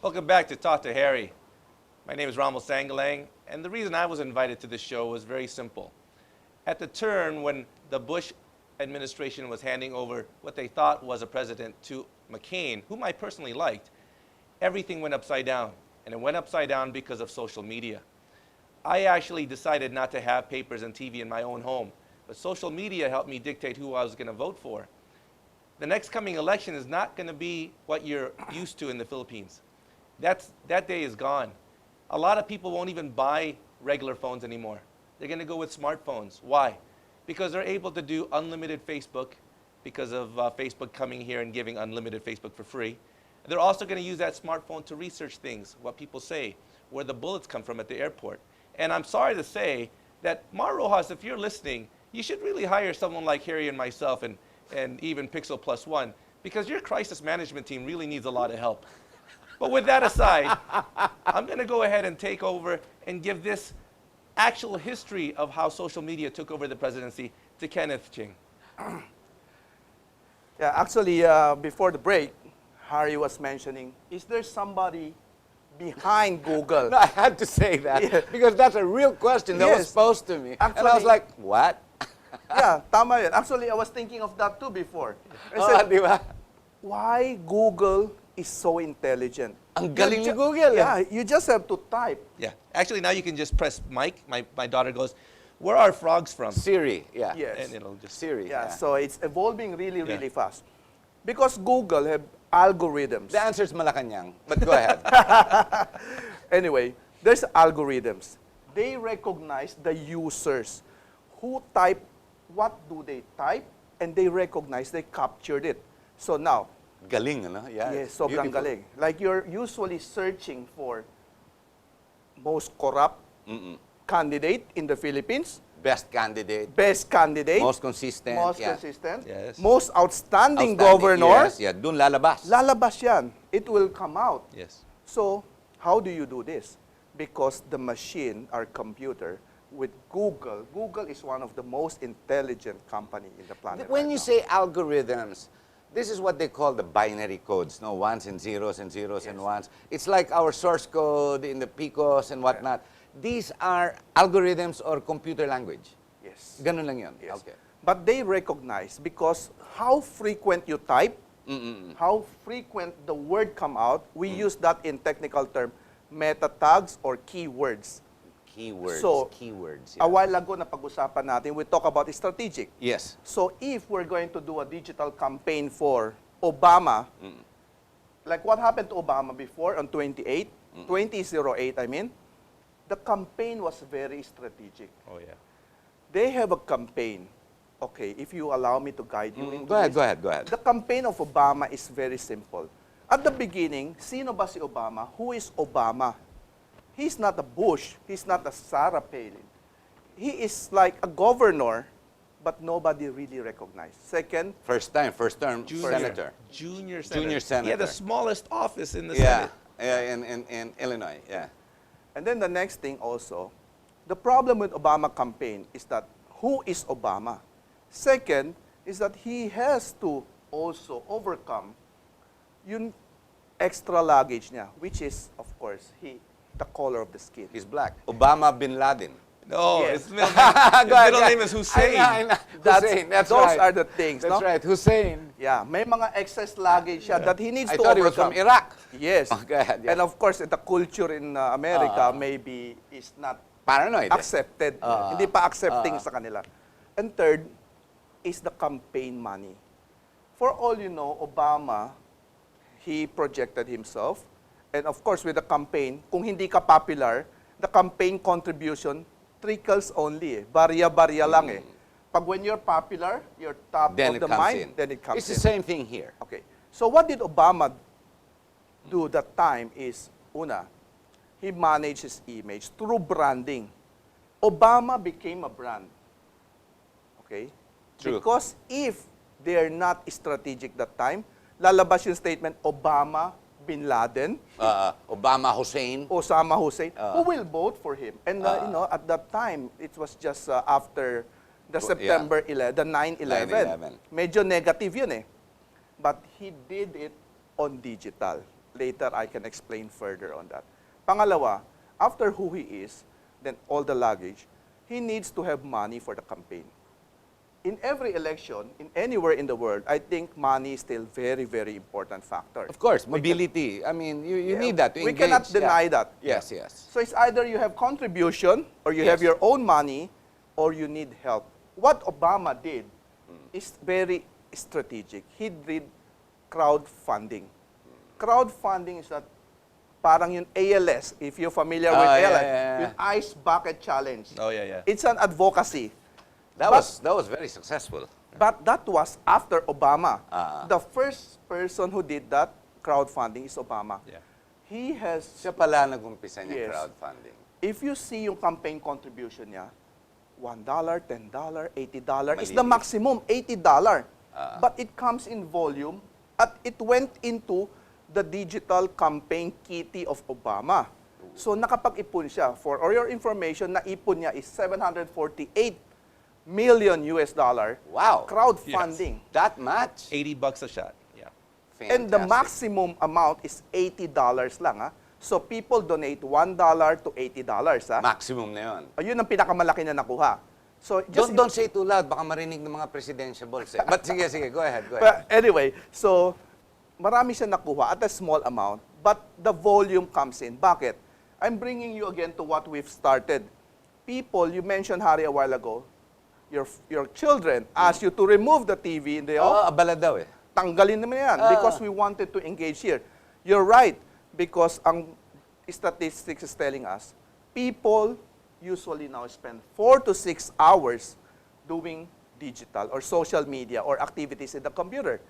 Welcome back to Talk to Harry. My name is Rommel Sangalang, and the reason I was invited to this show was very simple. At the turn when the Bush administration was handing over what they thought was a president to McCain, whom I personally liked, everything went upside down. And it went upside down because of social media. I actually decided not to have papers and TV in my own home, but social media helped me dictate who I was going to vote for. The next coming election is not going to be what you're used to in the Philippines. That day is gone. A lot of people won't even buy regular phones anymore. They're going to go with smartphones. Why? Because they're able to do unlimited Facebook because of Facebook coming here and giving unlimited Facebook for free. They're also going to use that smartphone to research things, what people say, where the bullets come from at the airport. And I'm sorry to say that Mar Rojas, if you're listening, you should really hire someone like Harry and myself and even Pixel Plus One, because your crisis management team really needs a lot of help. But with that aside, I'm going to go ahead and take over and give this actual history of how social media took over the presidency to Kenneth Ching. Yeah, actually, before the break, Harry was mentioning, is there somebody behind Google? No, I had to say that Yeah. because that's a real question that was Yes. posed to me. and I was Actually- like, what? Yeah, tama yun. Actually, I was thinking of that too before. I Oh, said, di ba? why Google is so intelligent? Ang galing You ni Google, Yeah, you just have to type. Yeah. Actually, now you can just press mic. My daughter goes, where are frogs from? Siri, yeah. Yes. And it'll just... Siri, Yeah, yeah. so it's evolving really, Yeah. really fast. Because Google have algorithms. The answer is Malacanang, but go ahead. Anyway, there's algorithms. They recognize the users who type, what do they type, and they recognize they captured it. So now, Galing, ano? Yeah. yes, it's sobrang beautiful. galing. Like you're usually searching for most corrupt candidate in the Philippines, Best candidate, best candidate, most consistent. most yeah. consistent, Yes. most outstanding, Outstanding, governor, Yes, yeah. Dun lalabas. lalabas yan. It will come out. Yes. So, how do you do this? Because the machine, our computer, with Google, Google is one of the most intelligent company in the planet. When right you now. say algorithms, this is what they call the binary codes, no? Ones and zeros and zeros and Yes. ones. It's like our source code in the PICOS and whatnot. These are algorithms or computer language. Yes. Ganun lang yun. Yes. Okay. But they recognize because how frequent you type, how frequent the word come out, we use that in technical term, meta tags or keywords. Keywords. So, keywords. A while ago na pag-usapan natin, we talk about strategic. Yes. So if we're going to do a digital campaign for Obama, like what happened to Obama before on 2008, I mean, the campaign was very strategic. Oh, yeah. They have a campaign. Okay, if you allow me to guide you into Go ahead, this. go ahead, go ahead. The campaign of Obama is very simple. At the beginning, sino ba si Obama? Who is Obama? He's not a Bush. He's not a Sarah Palin. He is like a governor, but nobody really recognized. Second, First term, senator. Junior senator. Junior senator. He had the smallest office in the Yeah, Senate. yeah, in Illinois, yeah. and then the next thing also, the problem with Obama campaign is that who is Obama? Second is that he has to also overcome yung extra luggage niya, which is, of course, the color of the skin. He's black. Obama bin Laden. No, Yes. his middle name is Hussein. I know. Hussein, that's those right. are the things, That's no? right, Hussein. Yeah, may mga excess luggage siya that he needs I to thought he was overcome. from Iraq. Yes. Oh, go ahead, yeah. And of course, the culture in America maybe is not Paranoid. accepted. Hindi pa accepting sa kanila. And third is the campaign money. For all you know, Obama, he projected himself. And of course, with the campaign, kung hindi ka popular, the campaign contribution trickles only. Barya-barya lang eh. Pag when you're popular, you're top Then of it the comes mind, in. then it comes It's in. the same thing here. Okay. So what did Obama do that time is, una, he managed his image through branding. Obama became a brand. Okay? True. Because if they're not strategic that time, lalabas yung statement, Obama, Bin Laden, Obama Hussein. Osama Hussein, who will vote for him? And at that time, it was just after the September 11, the 9/11. 9/11. Medyo negative yun eh. But he did it on digital. later I can explain further on that. Pangalawa, after who he is, then all the luggage, he needs to have money for the campaign. In every election, in anywhere in the world, I think money is still very, very important factor. Of course, mobility. I mean, you Yeah, need that to we engage. cannot deny that. Yes, yes. So it's either you have contribution or you have Yes. your own money or you need help. What Obama did is very strategic. He did crowdfunding. Crowdfunding is that parang yung ALS, if you're familiar with yeah, ALS, yeah. yung Ice Bucket Challenge. Oh, yeah, yeah. It's an advocacy. That was very successful. But that was after Obama. Ah. The first person who did that crowdfunding is Obama. Yeah. He has, Siya pala nag-umpisa niya Yes. crowdfunding. if you see yung campaign contribution niya, $1, $10, $80, is Maliit. the maximum, $80. Ah. But it comes in volume at it went into the digital campaign kitty of Obama. So nakapag-ipon siya. For all your information, naipon niya is 748 million US dollar Wow. crowdfunding. That much? $80 a shot. Yeah. And the Fantastic. maximum amount is $80 lang. So people donate $1 to $80. Maximum na yun. Ayun ang pinakamalaki na nakuha. So just Don't say too loud, baka marinig ng mga presidential balls eh. But sige, go ahead, go But ahead. anyway, so marami siya nakuha at a small amount, but the volume comes in. Bakit? I'm bringing you again to what we've started. People, you mentioned, Harry, a while ago, your children ask you to remove the TV and they, Oo, abala daw eh. tanggalin naman yan Ah. because we wanted to engage here. You're right, because ang statistics is telling us, people usually now spend 4 to 6 hours doing digital or social media or activities in the computer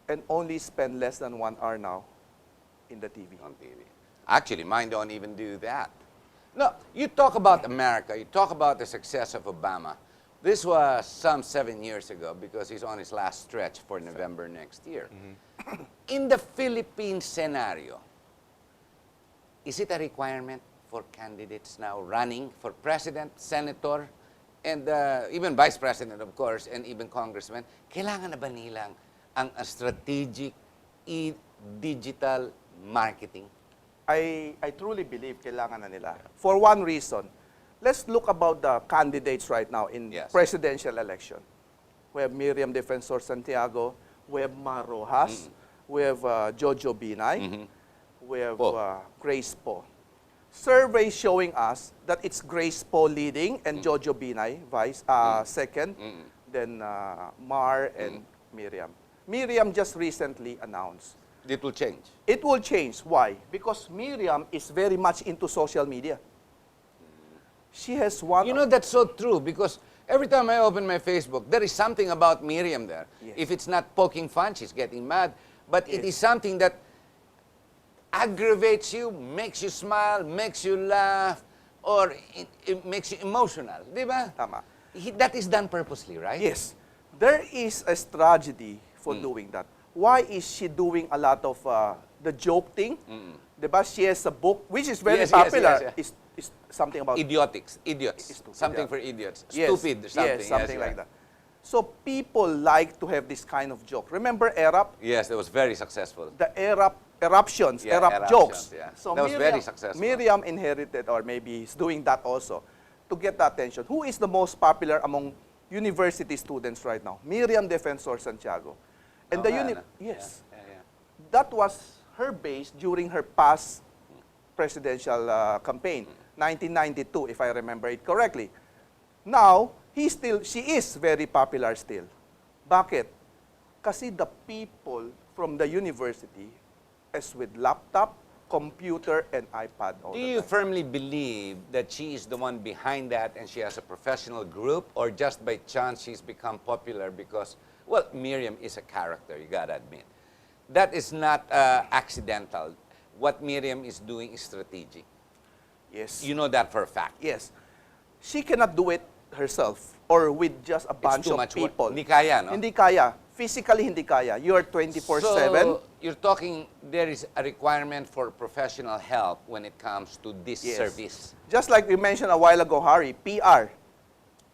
and only spend less than 1 hour now in the TV. On TV. Actually, mine don't even do that. No, you talk about America, you talk about the success of Obama. This was some 7 years ago because he's on his last stretch for November next year. In the Philippine scenario, is it a requirement for candidates now running for president, senator, and even vice president, of course, and even congressmen? Kailangan na ba nilang ang strategic digital marketing? I truly believe kailangan na nila. For one reason, let's look about the candidates right now in Yes. presidential election. We have Miriam Defensor Santiago, we have Mar Rojas, we have Jojo Binay, we have Po. Grace Po. Surveys showing us that it's Grace Po leading and Jojo Binay second, then Mar and Miriam. Miriam just recently announced. It will change. It will change. Why? Because Miriam is very much into social media. She has one. You know, that's so true because every time I open my Facebook, there is something about Miriam there. Yes. If it's not poking fun, she's getting mad. But it Yes. is something that aggravates you, makes you smile, makes you laugh, or it makes you emotional. Di ba? Tama. That is done purposely, right? Yes. There is a strategy for doing that. Why is she doing a lot of the joke thing? Diba? She has a book, which is very Yes, yes, popular. yes, Is something about Idiots. Stupid, Something yeah. for idiots. Yes, Stupid or something. Yes, something yes, like yeah. that. So people like to have this kind of joke. Remember ERAP? Yes, that was very successful. The eruptions, Yeah, ERAP eruptions, jokes. yeah. So That was very successful. Miriam inherited, or maybe is doing that also, to get the attention. Who is the most popular among university students right now? Miriam Defensor Santiago. And Oh, yeah, no? yes, Yeah, yeah. that was her base during her past presidential campaign, 1992, if I remember it correctly. Now, she is very popular still. Bakit? Kasi the people from the university is with laptop, computer, and iPad all Do the you time. firmly believe that she is the one behind that and she has a professional group, or just by chance she's become popular because, well, Miriam is a character, you gotta admit. That is not accidental. What Miriam is doing is strategic. Yes. You know that for a fact. Yes. She cannot do it herself or with just a bunch too of much work. people. Hindi kaya, no? Hindi kaya. Physically, hindi kaya. You are 24/7. So, you're talking there is a requirement for professional help when it comes to this Yes. service. Just like you mentioned a while ago, Harry, PR.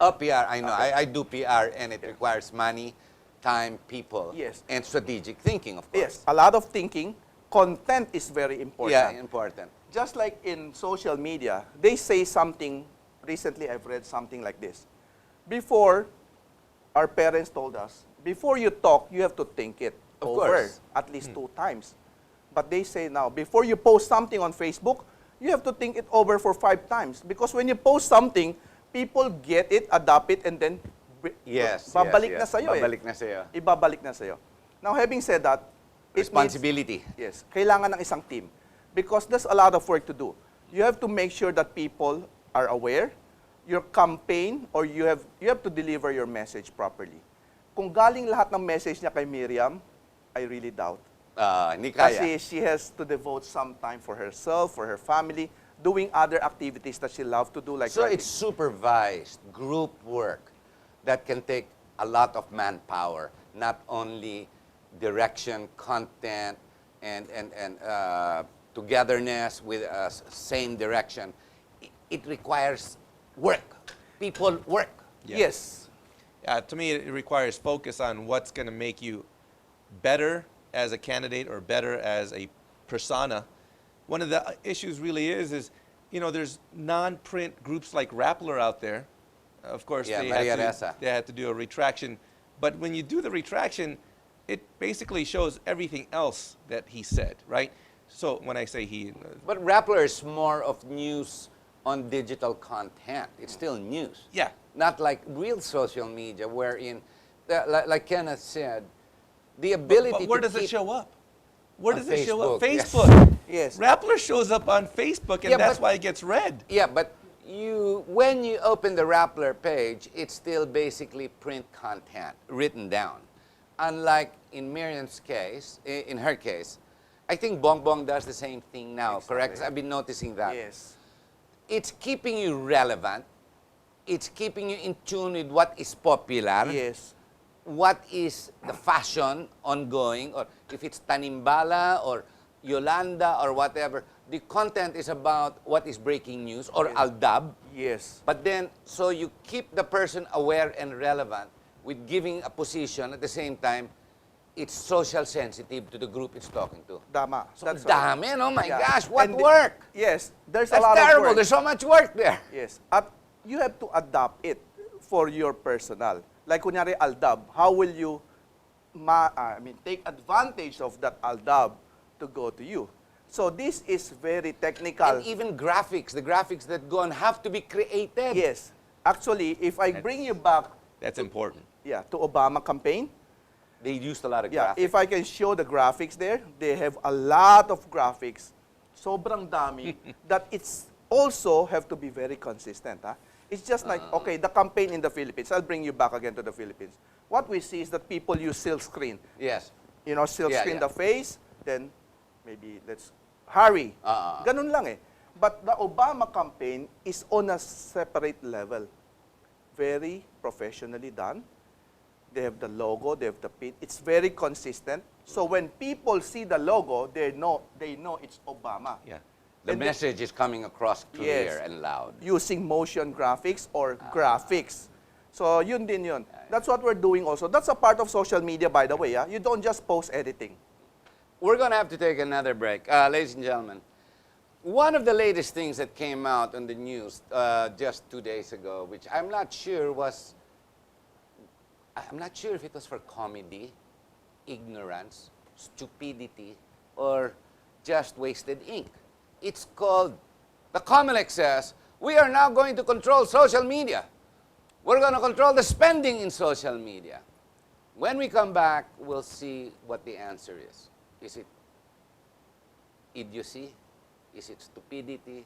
Oh, PR, I know. Okay. I do PR and it requires money, time, people, Yes. and strategic thinking, of course. Yes, a lot of thinking, content is very important. Yeah, important. Just like in social media, they say something, recently I've read something like this. Before, our parents told us, before you talk, you have to think it Of over course. at least 2 times. But they say now, before you post something on Facebook, you have to think it over for 5 times. Because when you post something, people get it, adopt it, and then babalik na sa'yo Babalik na sa'yo. Ibabalik na sa'yo. Now, having said that, it needs- Responsibility. Yes, kailangan ng isang team. Because there's a lot of work to do. You have to make sure that people are aware, your campaign, or you have to deliver your message properly. Kung galing lahat ng message niya kay Miriam, I really doubt. Hindi kaya. Kasi she has to devote some time for herself, for her family, doing other activities that she loves to do, like So writing. it's supervised group work that can take a lot of manpower, not only direction, content, and togetherness with a same direction. It requires work. People work. Yes. To me, it requires focus on what's going to make you better as a candidate or better as a persona. One of the issues really is there's non-print groups like Rappler out there. Of course, Yeah, they Maria had Ressa. to do a retraction. But when you do the retraction, it basically shows everything else that he said, right? So when I say he, But Rappler is more of news on digital content. It's still news. yeah, Not like real social media, wherein, like Kenneth said, the ability but where to does it keep- show up? Where On does it show up? Facebook, yes. Facebook. Yes. Rappler shows up on Facebook, and Yeah, that's but- why it gets read. Yeah, but when you open the Rappler page, it's still basically print content written down. Unlike in Miriam's case, in her case, I think Bongbong does the same thing now, correct? Exactly. I've been noticing that. Yes. It's keeping you relevant. It's keeping you in tune with what is popular. Yes. What is the fashion ongoing, or if it's Tanimbala or Yolanda or whatever, the content is about what is breaking news or Yes. Aldab. Yes. But then, so you keep the person aware and relevant with giving a position at the same time, it's social sensitive to the group it's talking to. Tama. So That's ang right. dami, no? My Yeah. gosh, what And work! Yes. There's That's a lot terrible. of work. There's so much work there. Yes. At you have to adapt it for your personal. Like kunyari Aldab, how will you take advantage of that Aldab to go to you? So this is very technical. And even graphics, the graphics that go on have to be created. Yes. Actually, if I bring you back That's important. to Obama campaign, They used a lot of yeah, graphics. if I can show the graphics there, they have a lot of graphics. Sobrang dami that it's also have to be very consistent. It's just like, okay, the campaign in the Philippines. I'll bring you back again to the Philippines. What we see is that people use silk screen. Yes. Silk Yeah, screen yeah. the face, then maybe let's hurry. Ah. Ganun lang eh. But the Obama campaign is on a separate level. Very professionally done. They have the logo, they have the pin. It's very consistent. So when people see the logo, they know it's Obama. Yeah. The And message is coming across clear Yes. and loud. Using motion graphics or graphics. So yun din yun. That's what we're doing also. That's a part of social media, by the way. You don't just post editing. We're going to have to take another break. Ladies and gentlemen, one of the latest things that came out on the news just 2 days ago, which I'm not sure if it was for comedy, ignorance, stupidity, or just wasted ink. It's called, the Comelec says, we are now going to control social media. We're going to control the spending in social media. When we come back, we'll see what the answer is. Is it idiocy? Is it stupidity?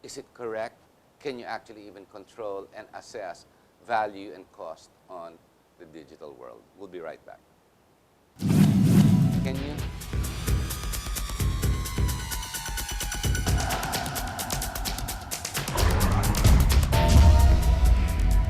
Is it correct? Can you actually even control and assess value and cost on the digital world? We'll be right back. Can you?